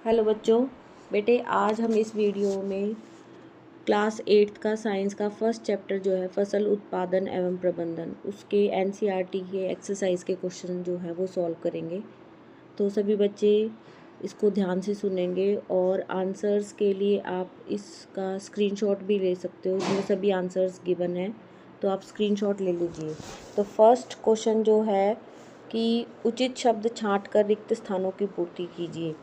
Hello बच्चों, बेटे आज हम इस वीडियो में क्लास 8th का साइंस का फर्स्ट चैप्टर जो है फसल उत्पादन एवं प्रबंधन, उसके एनसीईआरटी के एक्सरसाइज के क्वेश्चन जो है वो सॉल्व करेंगे। तो सभी बच्चे इसको ध्यान से सुनेंगे और आंसर्स के लिए आप इसका स्क्रीनशॉट भी ले सकते हो। इसमें सभी आंसर्स गिवन हैं, तो आप स्क्रीनशॉट ले लीजिए। तो फर्स्ट क्वेश्चन जो है कि उचित शब्द छाँट कर रिक्त स्थानों की पूर्ति कीजिए।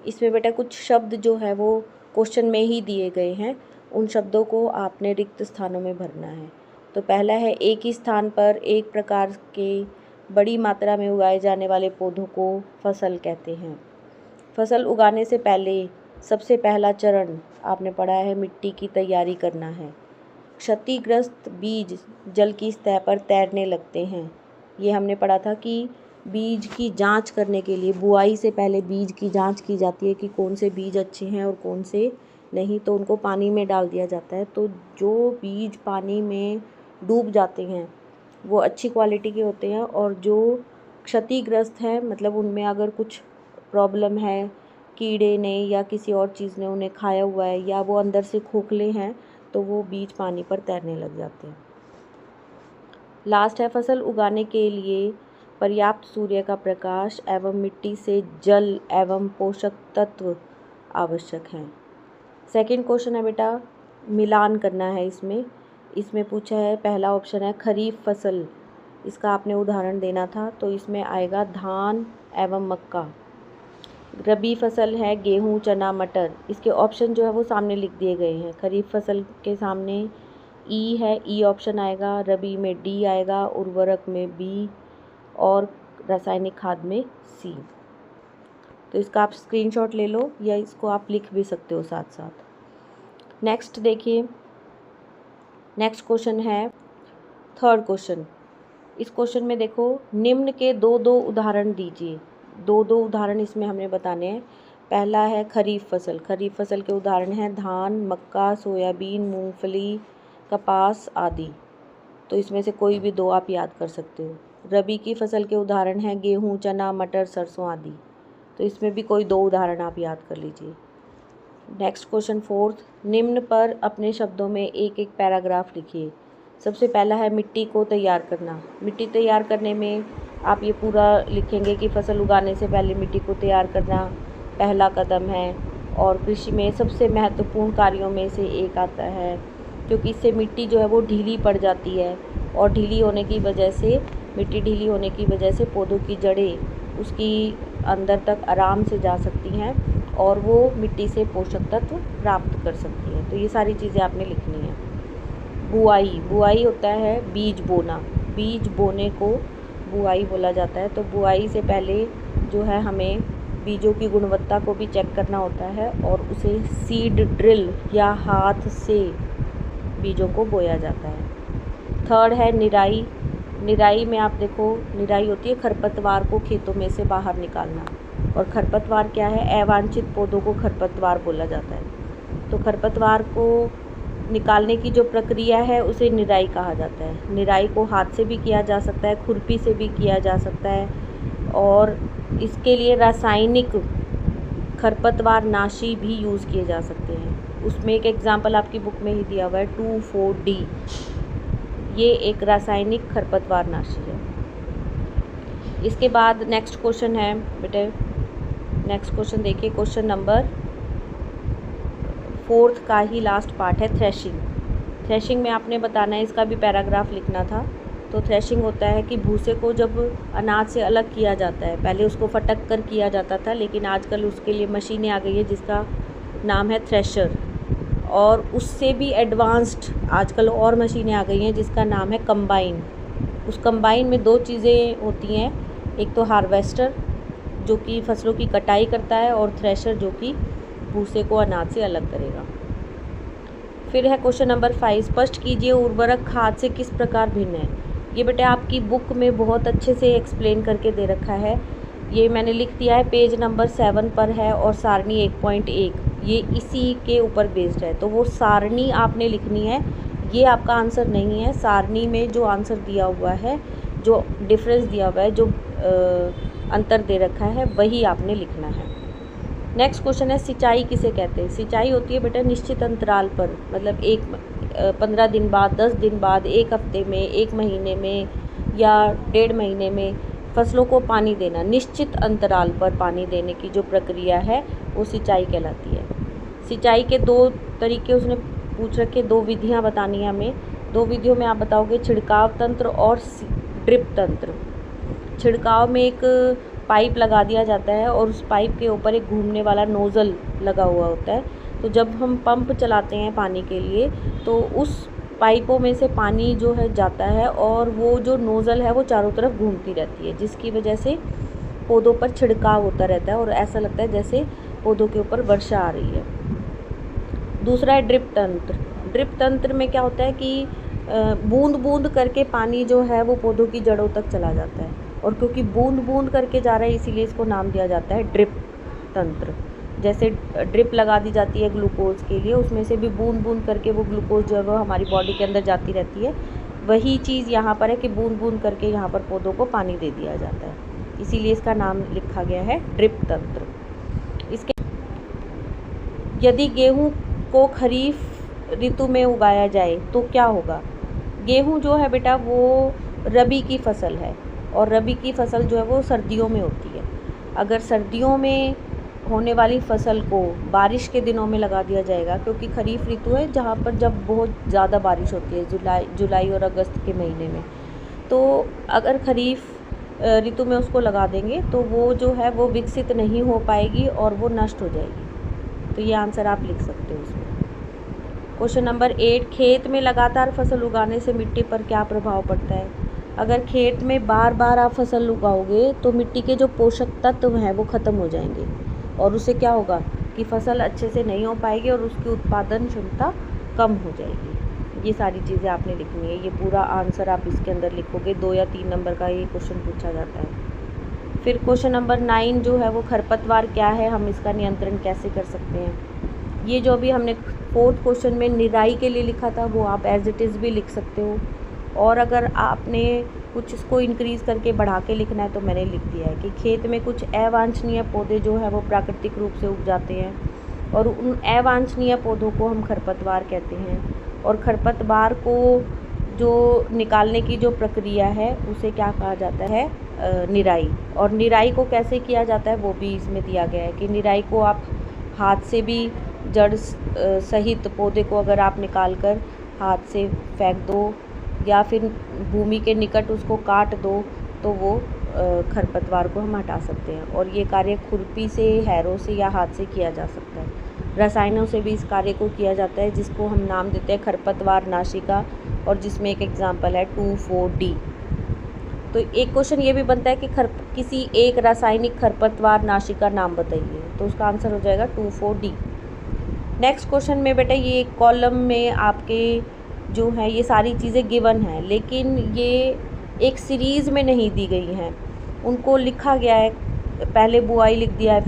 इसमें बेटा कुछ शब्द जो है वो क्वेश्चन में ही दिए गए हैं, उन शब्दों को आपने रिक्त स्थानों में भरना है। तो पहला है, एक ही स्थान पर एक प्रकार के बड़ी मात्रा में उगाए जाने वाले पौधों को फसल कहते हैं। फसल उगाने से पहले सबसे पहला चरण आपने पढ़ा है मिट्टी की तैयारी करना है। क्षतिग्रस्त बीज जल की सतह पर तैरने लगते हैं। ये हमने पढ़ा था कि बीज की जांच करने के लिए बुआई से पहले बीज की जांच की जाती है कि कौन से बीज अच्छे हैं और कौन से नहीं, तो उनको पानी में डाल दिया जाता है। तो जो बीज पानी में डूब जाते हैं वो अच्छी क्वालिटी के होते हैं, और जो क्षतिग्रस्त हैं मतलब उनमें अगर कुछ प्रॉब्लम है, कीड़े ने या किसी और चीज़ ने उन्हें खाया हुआ है या वो अंदर से खोखले हैं, तो वो बीज पानी पर तैरने लग जाते हैं। लास्ट है, फसल उगाने के लिए पर्याप्त सूर्य का प्रकाश एवं मिट्टी से जल एवं पोषक तत्व आवश्यक हैं। सेकंड क्वेश्चन है बेटा, मिलान करना है। इसमें पूछा है, पहला ऑप्शन है खरीफ फसल, इसका आपने उदाहरण देना था, तो इसमें आएगा धान एवं मक्का। रबी फसल है गेहूँ, चना, मटर, इसके ऑप्शन जो है वो सामने लिख दिए गए हैं। खरीफ फसल के सामने ई है, ई ऑप्शन आएगा। रबी में डी आएगा, उर्वरक में बी और रासायनिक खाद में सी। तो इसका आप स्क्रीनशॉट ले लो या इसको आप लिख भी सकते हो साथ साथ। नेक्स्ट देखिए, नेक्स्ट क्वेश्चन है थर्ड क्वेश्चन। इस क्वेश्चन में देखो, निम्न के दो उदाहरण दीजिए। दो उदाहरण इसमें हमने बताने हैं। पहला है खरीफ फसल। खरीफ फसल के उदाहरण हैं धान, मक्का, सोयाबीन, मूंगफली, कपास आदि। तो इसमें से कोई भी दो आप याद कर सकते हो। रबी की फसल के उदाहरण हैं गेहूँ, चना, मटर, सरसों आदि। तो इसमें भी कोई दो उदाहरण आप याद कर लीजिए। नेक्स्ट क्वेश्चन फोर्थ, निम्न पर अपने शब्दों में एक एक पैराग्राफ लिखिए। सबसे पहला है मिट्टी को तैयार करना। मिट्टी तैयार करने में आप ये पूरा लिखेंगे कि फसल उगाने से पहले मिट्टी को तैयार करना पहला कदम है, और कृषि में सबसे महत्वपूर्ण कार्यों में से एक आता है, क्योंकि इससे मिट्टी जो है वो ढीली पड़ जाती है, और ढीली होने की वजह से पौधों की जड़ें उसकी अंदर तक आराम से जा सकती हैं और वो मिट्टी से पोषक तत्व प्राप्त कर सकती हैं। तो ये सारी चीज़ें आपने लिखनी है। बुआई होता है बीज बोना। बीज बोने को बुआई बोला जाता है। तो बुआई से पहले जो है हमें बीजों की गुणवत्ता को भी चेक करना होता है, और उसे सीड ड्रिल या हाथ से बीजों को बोया जाता है। थर्ड है निराई। निराई में आप देखो, निराई होती है खरपतवार को खेतों में से बाहर निकालना, और खरपतवार क्या है, अवांछित पौधों को खरपतवार बोला जाता है। तो खरपतवार को निकालने की जो प्रक्रिया है उसे निराई कहा जाता है। निराई को हाथ से भी किया जा सकता है, खुरपी से भी किया जा सकता है, और इसके लिए रासायनिक खरपतवार नाशी भी यूज़ किए जा सकते हैं। उसमें एक एग्जाम्पल आपकी बुक में ही दिया हुआ है 2,4-D। ये एक रासायनिक खरपतवार नाशी है। इसके बाद नेक्स्ट क्वेश्चन है बेटे, नेक्स्ट क्वेश्चन देखिए, क्वेश्चन नंबर 4th का ही लास्ट पार्ट है थ्रेशिंग। थ्रेशिंग में आपने बताना है, इसका भी पैराग्राफ लिखना था। तो थ्रेशिंग होता है कि भूसे को जब अनाज से अलग किया जाता है, पहले उसको फटक कर किया जाता था, लेकिन आजकल उसके लिए मशीनें आ गई है जिसका नाम है थ्रेशर, और उससे भी एडवांस्ड आजकल और मशीनें आ गई हैं जिसका नाम है कंबाइन। उस कंबाइन में दो चीज़ें होती हैं, एक तो हार्वेस्टर जो कि फसलों की कटाई करता है, और थ्रेशर जो कि भूसे को अनाज से अलग करेगा। फिर है क्वेश्चन नंबर 5, स्पष्ट कीजिए उर्वरक खाद से किस प्रकार भिन्न है। ये बेटा आपकी बुक में बहुत अच्छे से एक्सप्लेन करके दे रखा है, ये मैंने लिख दिया है, पेज नंबर 7 पर है, और सारणी 1.1 ये इसी के ऊपर बेस्ड है। तो वो सारणी आपने लिखनी है, ये आपका आंसर नहीं है। सारणी में जो आंसर दिया हुआ है, जो डिफरेंस दिया हुआ है, जो अंतर दे रखा है, वही आपने लिखना है। नेक्स्ट क्वेश्चन है सिंचाई किसे कहते हैं। सिंचाई होती है बेटा निश्चित अंतराल पर, मतलब 15 दिन बाद, 10 दिन बाद, 1 हफ्ते में, 1 महीने में या 1.5 महीने में फसलों को पानी देना। निश्चित अंतराल पर पानी देने की जो प्रक्रिया है वो सिंचाई कहलाती है। सिंचाई के 2 तरीके उसने पूछ रखे, 2 विधियाँ बतानी है हमें। 2 विधियों में आप बताओगे छिड़काव तंत्र और ड्रिप तंत्र। छिड़काव में एक पाइप लगा दिया जाता है और उस पाइप के ऊपर एक घूमने वाला नोज़ल लगा हुआ होता है। तो जब हम पंप चलाते हैं पानी के लिए तो उस पाइपों में से पानी जो है जाता है और वो जो नोज़ल है वो चारों तरफ घूमती रहती है, जिसकी वजह से पौधों पर छिड़काव होता रहता है और ऐसा लगता है जैसे पौधों के ऊपर वर्षा आ रही है। दूसरा है ड्रिप तंत्र। ड्रिप तंत्र में क्या होता है कि बूंद बूंद करके पानी जो है वो पौधों की जड़ों तक चला जाता है, और क्योंकि बूंद बूंद करके जा रहा है इसीलिए इसको नाम दिया जाता है ड्रिप तंत्र। जैसे ड्रिप लगा दी जाती है ग्लूकोज के लिए, उसमें से भी बूंद बूंद करके वो ग्लूकोज जो है वो हमारी बॉडी के अंदर जाती रहती है। वही चीज़ यहाँ पर है कि बूंद बूंद करके यहाँ पर पौधों को पानी दे दिया जाता है, इसीलिए इसका नाम लिखा गया है ड्रिप तंत्र। इसके यदि गेहूँ को खरीफ ऋतु में उगाया जाए तो क्या होगा। गेहूँ जो है बेटा वो रबी की फसल है और रबी की फसल जो है वो सर्दियों में होती है। अगर सर्दियों में होने वाली फसल को बारिश के दिनों में लगा दिया जाएगा, क्योंकि खरीफ ऋतु है जहाँ पर जब बहुत ज़्यादा बारिश होती है जुलाई और अगस्त के महीने में, तो अगर खरीफ ऋतु में उसको लगा देंगे तो वो जो है वो विकसित नहीं हो पाएगी और वो नष्ट हो जाएगी। तो ये आंसर आप लिख सकते हो उसमें। क्वेश्चन नंबर 8, खेत में लगातार फसल उगाने से मिट्टी पर क्या प्रभाव पड़ता है। अगर खेत में बार बार आप फसल उगाओगे तो मिट्टी के जो पोषक तत्व हैं वो ख़त्म हो जाएंगे और उससे क्या होगा कि फसल अच्छे से नहीं हो पाएगी और उसकी उत्पादन क्षमता कम हो जाएगी। ये सारी चीज़ें आपने लिखनी है, ये पूरा आंसर आप इसके अंदर लिखोगे। 2 या 3 नंबर का ये क्वेश्चन पूछा जाता है। फिर क्वेश्चन नंबर 9 जो है वो खरपतवार क्या है, हम इसका नियंत्रण कैसे कर सकते हैं। ये जो अभी हमने 4th क्वेश्चन में निराई के लिए लिखा था वो आप एज इट इज़ भी लिख सकते हो, और अगर आपने कुछ इसको इंक्रीज़ करके बढ़ा के लिखना है तो मैंने लिख दिया है कि खेत में कुछ अवांछनीय पौधे जो है वो प्राकृतिक रूप से उग जाते हैं और उन अवांछनीय पौधों को हम खरपतवार कहते हैं। और खरपतवार को जो निकालने की जो प्रक्रिया है उसे क्या कहा जाता है, निराई। और निराई को कैसे किया जाता है वो भी इसमें दिया गया है कि निराई को आप हाथ से भी जड़ सहित पौधे को अगर आप निकाल कर हाथ से फेंक दो या फिर भूमि के निकट उसको काट दो तो वो खरपतवार को हम हटा सकते हैं। और ये कार्य खुरपी से, हैरों से या हाथ से किया जा सकता है। रसायनों से भी इस कार्य को किया जाता है जिसको हम नाम देते हैं खरपतवार नाशिका, और जिसमें एक एग्जाम्पल है 2,4-D। तो एक क्वेश्चन ये भी बनता है कि किसी एक रासायनिक खरपतवार नाशिका नाम बताइए, तो उसका आंसर हो जाएगा 2,4-D। नेक्स्ट क्वेश्चन में बेटा ये कॉलम में आपके जो है ये सारी चीज़ें गिवन हैं, लेकिन ये एक सीरीज़ में नहीं दी गई हैं। उनको लिखा गया है, पहले बुआई लिख दिया है,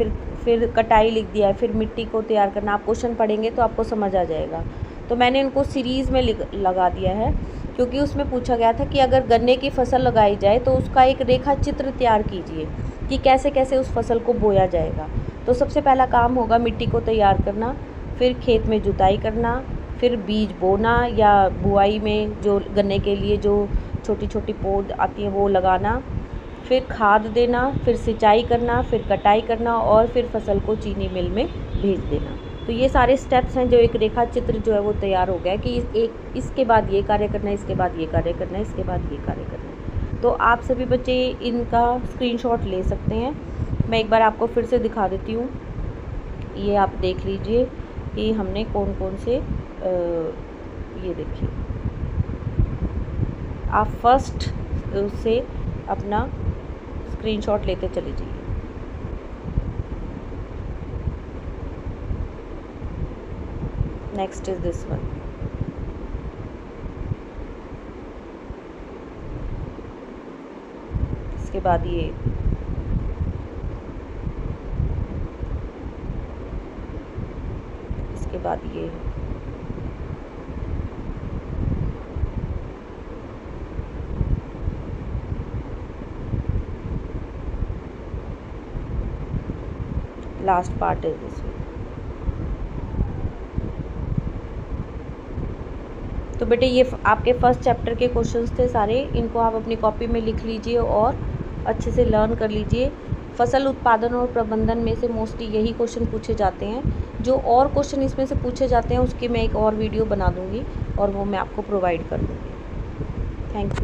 फिर कटाई लिख दिया है, फिर मिट्टी को तैयार करना। आप क्वेश्चन पढ़ेंगे तो आपको समझ आ जाएगा। तो मैंने इनको सीरीज़ में लगा दिया है क्योंकि उसमें पूछा गया था कि अगर गन्ने की फसल लगाई जाए तो उसका एक रेखा चित्र तैयार कीजिए कि कैसे कैसे उस फसल को बोया जाएगा। तो सबसे पहला काम होगा मिट्टी को तैयार करना, फिर खेत में जुताई करना, फिर बीज बोना या बुआई में जो गन्ने के लिए जो छोटी छोटी पौध आती हैं वो लगाना, फिर खाद देना, फिर सिंचाई करना, फिर कटाई करना और फिर फसल को चीनी मिल में भेज देना। तो ये सारे स्टेप्स हैं जो एक रेखा चित्र जो है वो तैयार हो गया कि इसके बाद ये कार्य करना है, इसके बाद ये कार्य करना है, इसके बाद ये कार्य करना है। तो आप सभी बच्चे इनका स्क्रीनशॉट ले सकते हैं। मैं एक बार आपको फिर से दिखा देती हूँ, ये आप देख लीजिए कि हमने कौन कौन से ये देखिए, आप फर्स्ट से अपना स्क्रीनशॉट लेते चले जाइए। Next is this one. इसके बाद ये, इसके बाद ये, लास्ट पार्ट इज दिस। तो बेटे ये आपके फर्स्ट चैप्टर के क्वेश्चंस थे सारे, इनको आप अपनी कॉपी में लिख लीजिए और अच्छे से लर्न कर लीजिए। फसल उत्पादन और प्रबंधन में से मोस्टली यही क्वेश्चन पूछे जाते हैं। जो और क्वेश्चन इसमें से पूछे जाते हैं उसकी मैं एक और वीडियो बना दूंगी और वो मैं आपको प्रोवाइड कर दूंगी। Thank you.